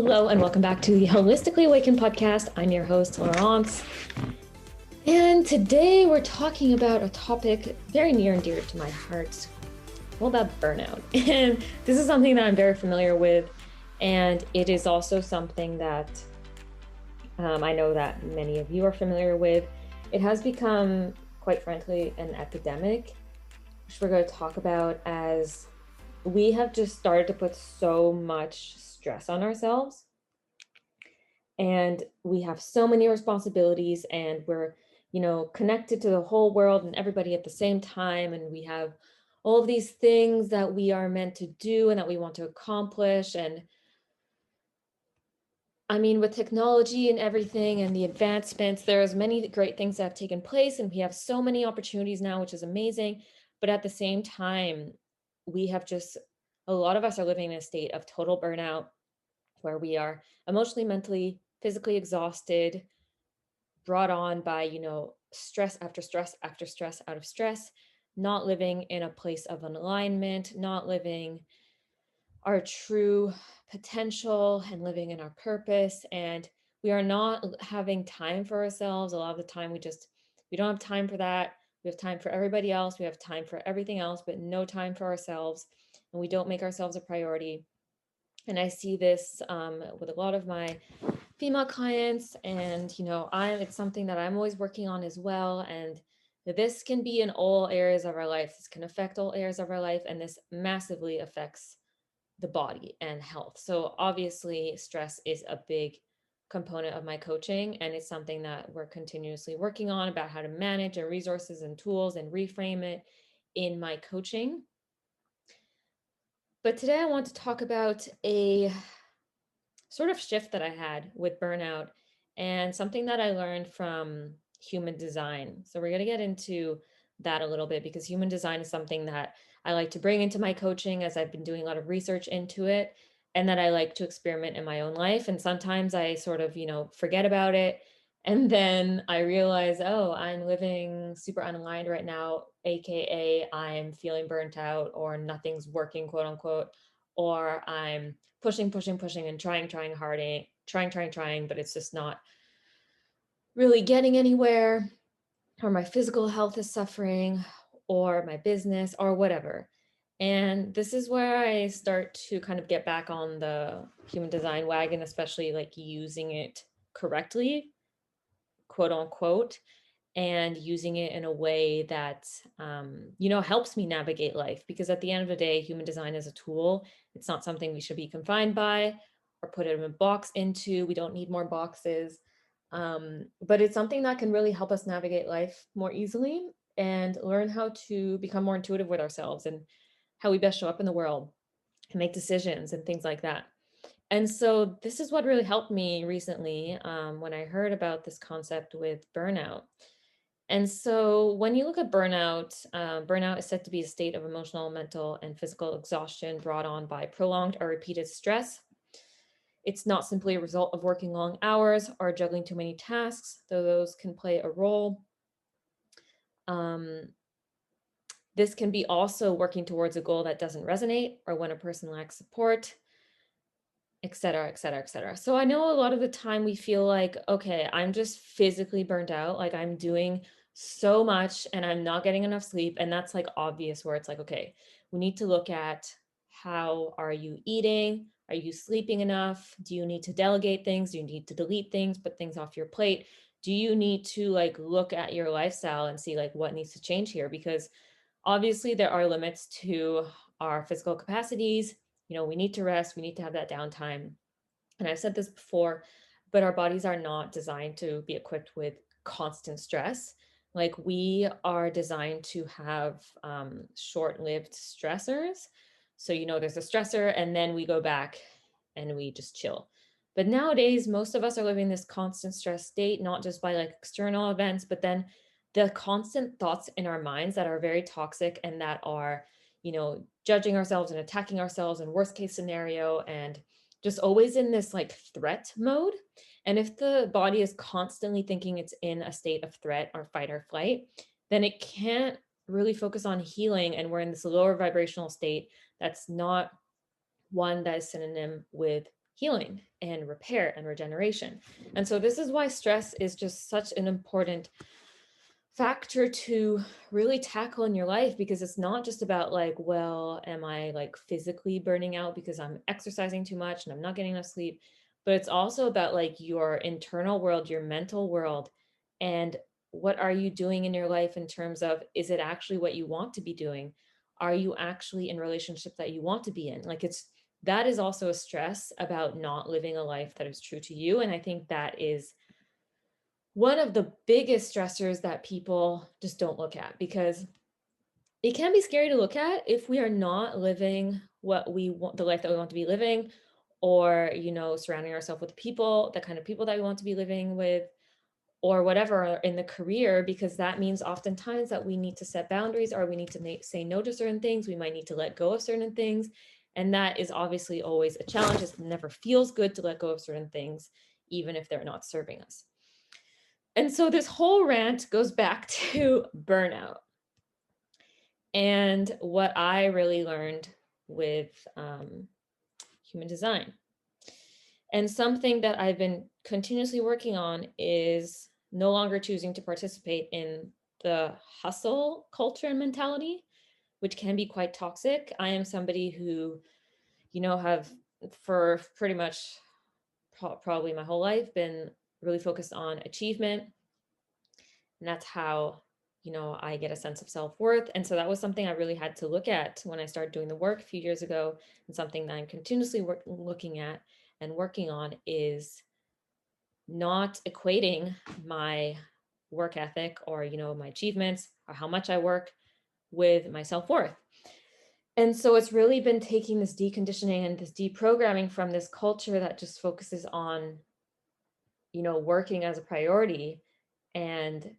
Hello and welcome back to the Holistically Awakened podcast. I'm your host, Laurence. And today we're talking about a topic very near and dear to my heart, all about burnout. And this is something that I'm very familiar with. And it is also something that I know that many of you are familiar with. It has become, quite frankly, an epidemic, which we're going to talk about as we have just started to put so much stress on ourselves. And we have so many responsibilities and we're, connected to the whole world and everybody at the same time. And we have all of these things that we are meant to do and that we want to accomplish. And I mean, with technology and everything and the advancements, there's many great things that have taken place and we have so many opportunities now, which is amazing. But at the same time, a lot of us are living in a state of total burnout where we are emotionally, mentally, physically exhausted, brought on by, stress after stress after stress out of stress, not living in a place of alignment, not living our true potential and living in our purpose. And we are not having time for ourselves. A lot of the time we don't have time for that. We have time for everybody else. We have time for everything else, but no time for ourselves. And we don't make ourselves a priority. And I see this with a lot of my female clients, and it's something that I'm always working on as well. And this can be in all areas of our life. This can affect all areas of our life, and this massively affects the body and health. So obviously stress is a big component of my coaching, and it's something that we're continuously working on about how to manage and resources and tools and reframe it in my coaching. But today I want to talk about a sort of shift that I had with burnout and something that I learned from human design. So we're going to get into that a little bit because human design is something that I like to bring into my coaching as I've been doing a lot of research into it, and that I like to experiment in my own life. And sometimes I sort of, forget about it. And then I realize, oh, I'm living super unaligned right now, AKA I'm feeling burnt out or nothing's working, quote unquote, or I'm pushing and trying, but it's just not really getting anywhere, or my physical health is suffering, or my business, or whatever. And this is where I start to kind of get back on the human design wagon, especially like using it correctly, quote unquote, and using it in a way that, helps me navigate life. Because at the end of the day, human design is a tool. It's not something we should be confined by or put it in a box into. We don't need more boxes. But it's something that can really help us navigate life more easily and learn how to become more intuitive with ourselves and how we best show up in the world and make decisions and things like that. And so this is what really helped me recently when I heard about this concept with burnout. And so when you look at burnout, burnout is said to be a state of emotional, mental, and physical exhaustion brought on by prolonged or repeated stress. It's not simply a result of working long hours or juggling too many tasks, though those can play a role. Um, this can be also working towards a goal that doesn't resonate, or when a person lacks support, et cetera, et cetera, et cetera. So I know a lot of the time we feel like, okay, I'm just physically burnt out. Like I'm doing so much and I'm not getting enough sleep. And that's like obvious, where it's like, okay, we need to look at how are you eating? Are you sleeping enough? Do you need to delegate things? Do you need to delete things, put things off your plate? Do you need to like look at your lifestyle and see like what needs to change here? Because obviously there are limits to our physical capacities. We need to rest, we need to have that downtime. And I've said this before, but our bodies are not designed to be equipped with constant stress. Like we are designed to have short-lived stressors. So, there's a stressor and then we go back and we just chill. But nowadays, most of us are living this constant stress state, not just by like external events, but then the constant thoughts in our minds that are very toxic and that are, judging ourselves and attacking ourselves in worst case scenario, and just always in this like threat mode. And if the body is constantly thinking it's in a state of threat or fight or flight, then it can't really focus on healing. And we're in this lower vibrational state that's not one that is synonym with healing and repair and regeneration. And so this is why stress is just such an important factor to really tackle in your life, because it's not just about like, well, am I like physically burning out because I'm exercising too much and I'm not getting enough sleep, but it's also about like your internal world, your mental world, and what are you doing in your life in terms of, is it actually what you want to be doing? Are you actually in relationship that you want to be in? Like, it's that is also a stress about not living a life that is true to you. And I think that is one of the biggest stressors that people just don't look at, because it can be scary to look at if we are not living what we want, the life that we want to be living, or surrounding ourselves with people, the kind of people that we want to be living with, or whatever in the career, because that means oftentimes that we need to set boundaries, or we need to say no to certain things, we might need to let go of certain things. And that is obviously always a challenge. It never feels good to let go of certain things, even if they're not serving us. And so this whole rant goes back to burnout and what I really learned with human design. And something that I've been continuously working on is no longer choosing to participate in the hustle culture and mentality, which can be quite toxic. I am somebody who, have for pretty much probably my whole life been really focused on achievement. And that's how, I get a sense of self-worth. And so that was something I really had to look at when I started doing the work a few years ago. And something that I'm continuously looking at and working on is not equating my work ethic, or my achievements, or how much I work, with my self-worth. And so it's really been taking this deconditioning and this deprogramming from this culture that just focuses on, working as a priority, and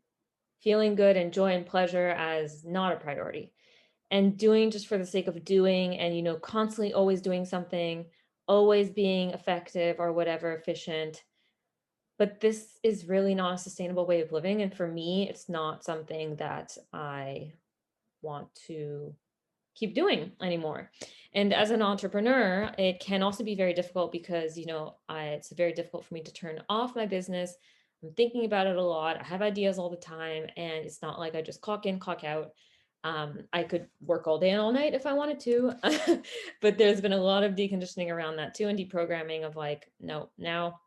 feeling good and joy and pleasure as not a priority, and doing just for the sake of doing, and constantly always doing something, always being effective or whatever, efficient. But this is really not a sustainable way of living, and for me it's not something that I want to keep doing anymore. And as an entrepreneur, it can also be very difficult because, it's very difficult for me to turn off my business. I'm thinking about it a lot. I have ideas all the time, and it's not like I just clock in, clock out. I could work all day and all night if I wanted to, but there's been a lot of deconditioning around that too, and deprogramming of like, no, now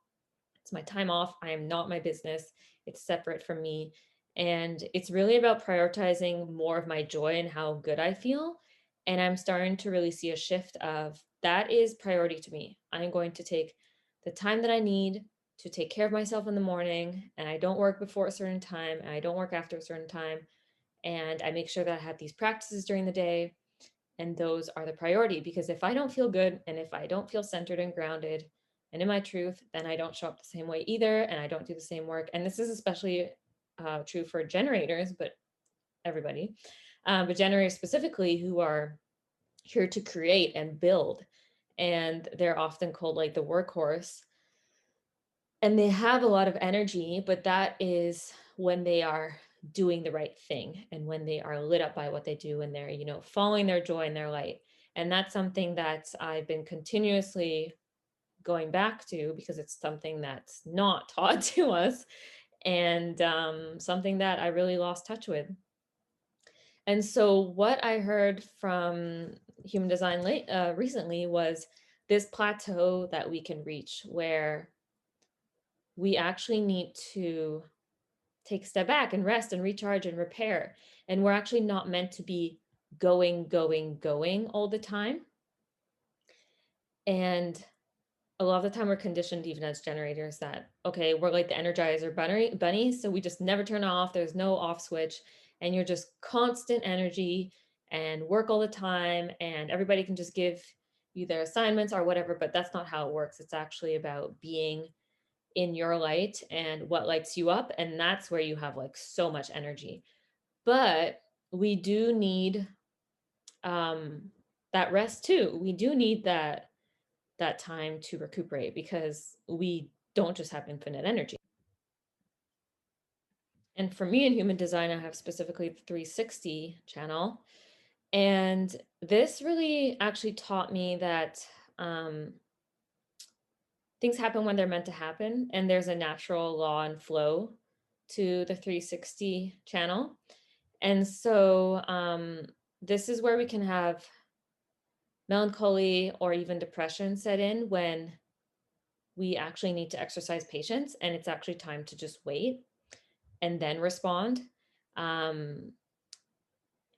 it's my time off. I am not my business. It's separate from me. And it's really about prioritizing more of my joy and how good I feel. And I'm starting to really see a shift of that is priority to me. I'm going to take the time that I need to take care of myself in the morning. And I don't work before a certain time, and I don't work after a certain time. And I make sure that I have these practices during the day. And those are the priority, because if I don't feel good, and if I don't feel centered and grounded and in my truth, then I don't show up the same way either, and I don't do the same work. And this is especially true for generators, but everybody, but generators specifically, who are here to create and build, and they're often called like the workhorse, and they have a lot of energy, but that is when they are doing the right thing, and when they are lit up by what they do, and they're following their joy and their light. And that's something that I've been continuously going back to, because it's something that's not taught to us, and something that I really lost touch with. And so what I heard from human design recently was this plateau that we can reach, where we actually need to take a step back and rest and recharge and repair. And we're actually not meant to be going, going, going all the time. And a lot of the time we're conditioned, even as generators, that, okay, we're like the Energizer bunny. So we just never turn off. There's no off switch. And you're just constant energy and work all the time. And everybody can just give you their assignments or whatever. But that's not how it works. It's actually about being in your light and what lights you up, and that's where you have like so much energy. But we do need that rest too. We do need that time to recuperate, because we don't just have infinite energy. And for me in human design, I have specifically the 360 channel, and this really actually taught me that things happen when they're meant to happen, and there's a natural law and flow to the 360 channel. And so this is where we can have melancholy or even depression set in when we actually need to exercise patience and it's actually time to just wait and then respond. Um,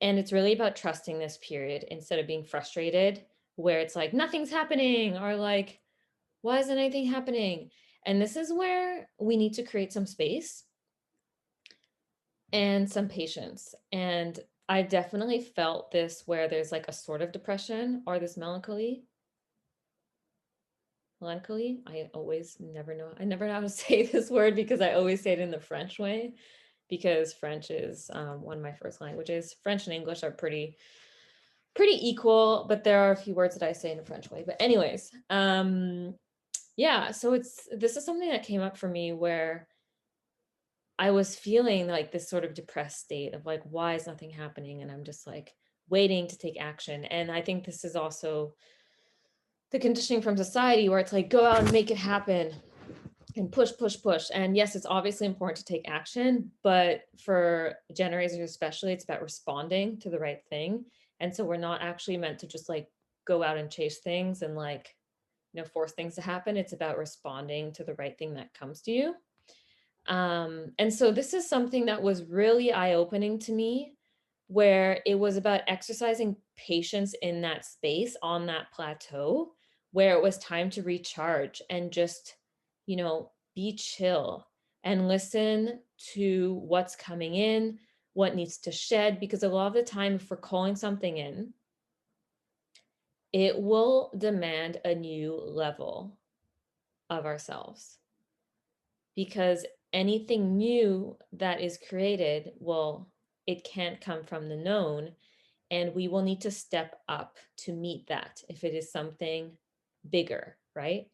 and it's really about trusting this period instead of being frustrated, where it's like, nothing's happening, or like, why isn't anything happening? And this is where we need to create some space and some patience. And I definitely felt this where there's like a sort of depression or this melancholy. Melancholy. I never know how to say this word because I always say it in the French way because French is one of my first languages. French and English are pretty equal, but there are a few words that I say in a French way. But anyways, yeah, so this is something that came up for me where I was feeling like this sort of depressed state of like, why is nothing happening? And I'm just like waiting to take action. And I think this is also the conditioning from society where it's like, go out and make it happen and push, push, push. And yes, it's obviously important to take action, but for generators especially, it's about responding to the right thing. And so we're not actually meant to just like go out and chase things and like, force things to happen. It's about responding to the right thing that comes to you. And so this is something that was really eye-opening to me, where it was about exercising patience in that space on that plateau, where it was time to recharge and just, be chill and listen to what's coming in, what needs to shed. Because a lot of the time, if we're calling something in, it will demand a new level of ourselves, because anything new that is created, well, it can't come from the known, and we will need to step up to meet that if it is something bigger, right?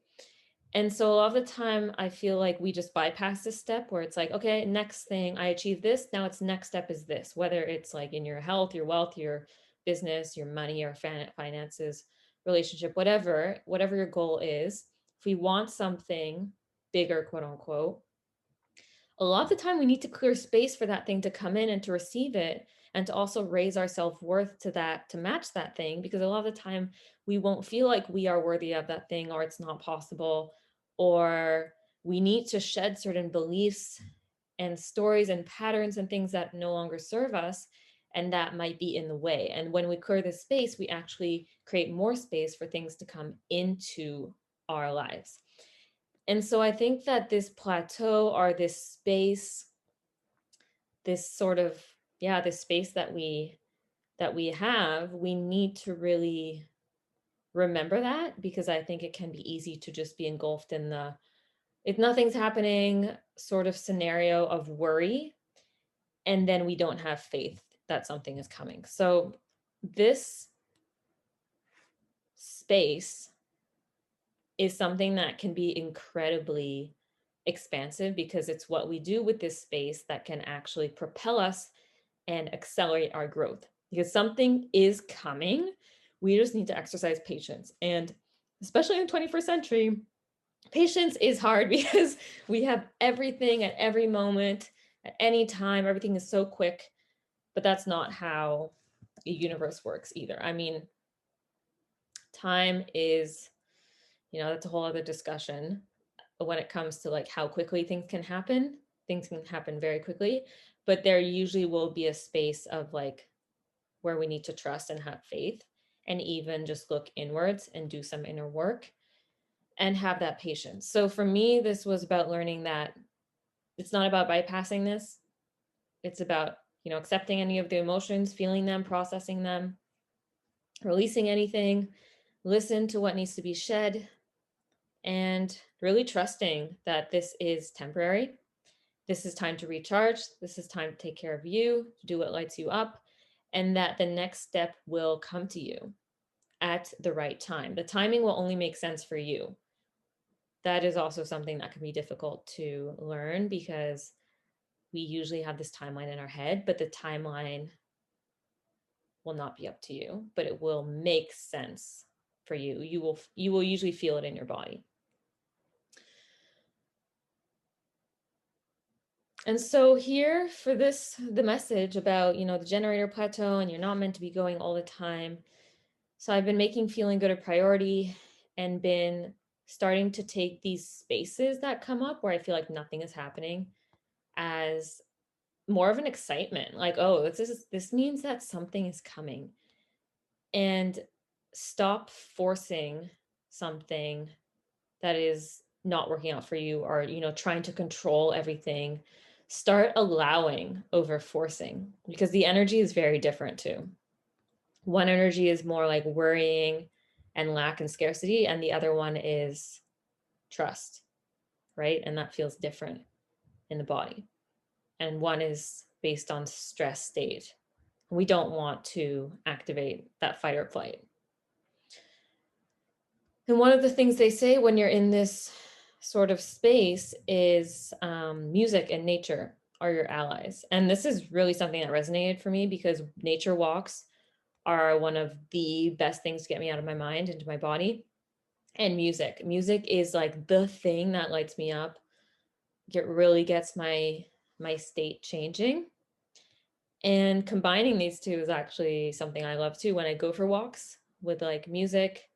And so a lot of the time I feel like we just bypass this step where it's like, okay, next thing, I achieve this, now it's next step is this, whether it's like in your health, your wealth, your business, your money, your finances, relationship, whatever your goal is. If we want something bigger, quote unquote, a lot of the time we need to clear space for that thing to come in and to receive it, and to also raise our self-worth to that, to match that thing, because a lot of the time we won't feel like we are worthy of that thing, or it's not possible, or we need to shed certain beliefs and stories and patterns and things that no longer serve us, and that might be in the way. And when we clear this space, we actually create more space for things to come into our lives. And so I think that this plateau, or this space, this sort of, yeah, this space that we have, we need to really remember that, because I think it can be easy to just be engulfed in the if nothing's happening sort of scenario of worry, and then we don't have faith that something is coming. So this space is something that can be incredibly expansive, because it's what we do with this space that can actually propel us and accelerate our growth, because something is coming. We just need to exercise patience. And especially in the 21st century, patience is hard because we have everything at every moment, at any time. Everything is so quick, but that's not how the universe works either. I mean, time is, that's a whole other discussion when it comes to like how quickly things can happen. Things can happen very quickly, but there usually will be a space of like where we need to trust and have faith, and even just look inwards and do some inner work and have that patience. So for me, this was about learning that it's not about bypassing this. It's about, accepting any of the emotions, feeling them, processing them, releasing anything, listen to what needs to be shed, and really trusting that this is temporary. This is time to recharge. This is time to take care of you, to do what lights you up, and that the next step will come to you at the right time. The timing will only make sense for you. That is also something that can be difficult to learn, because we usually have this timeline in our head, but the timeline will not be up to you, but it will make sense for you. You will usually feel it in your body. And so here for this, the message about, the generator plateau and you're not meant to be going all the time. So I've been making feeling good a priority and been starting to take these spaces that come up where I feel like nothing is happening as more of an excitement. Like, oh, this means that something is coming. And stop forcing something that is not working out for you, or trying to control everything. Start allowing over forcing, because the energy is very different too. One energy is more like worrying and lack and scarcity, and the other one is trust, right? And that feels different in the body. And one is based on stress state. We don't want to activate that fight or flight. And one of the things they say when you're in this sort of space is music and nature are your allies. And this is really something that resonated for me, because nature walks are one of the best things to get me out of my mind into my body. And music is like the thing that lights me up. It really gets my state changing. And combining these two is actually something I love too. When I go for walks with like music,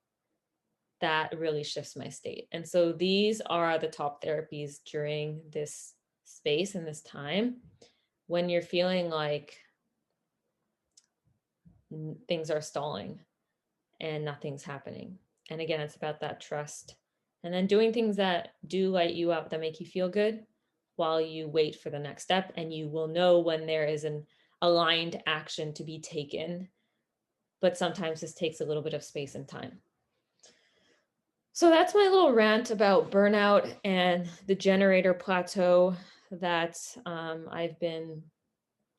that really shifts my state. And so these are the top therapies during this space and this time when you're feeling like things are stalling and nothing's happening. And again, it's about that trust. And then doing things that do light you up, that make you feel good while you wait for the next step. And you will know when there is an aligned action to be taken. But sometimes this takes a little bit of space and time. So that's my little rant about burnout and the generator plateau that I've been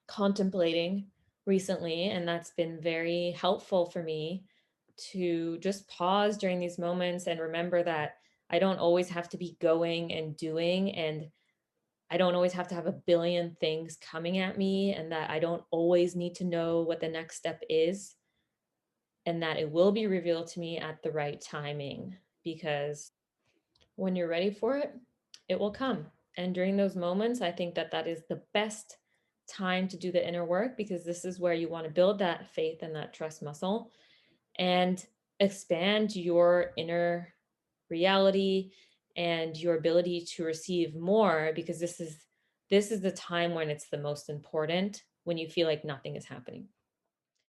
contemplating recently. And that's been very helpful for me to just pause during these moments and remember that I don't always have to be going and doing, and I don't always have to have a billion things coming at me, and that I don't always need to know what the next step is, and that it will be revealed to me at the right timing, because when you're ready for it, it will come. And during those moments, I think that that is the best time to do the inner work, because this is where you want to build that faith and that trust muscle and expand your inner reality and your ability to receive more, because this is the time when it's the most important, when you feel like nothing is happening.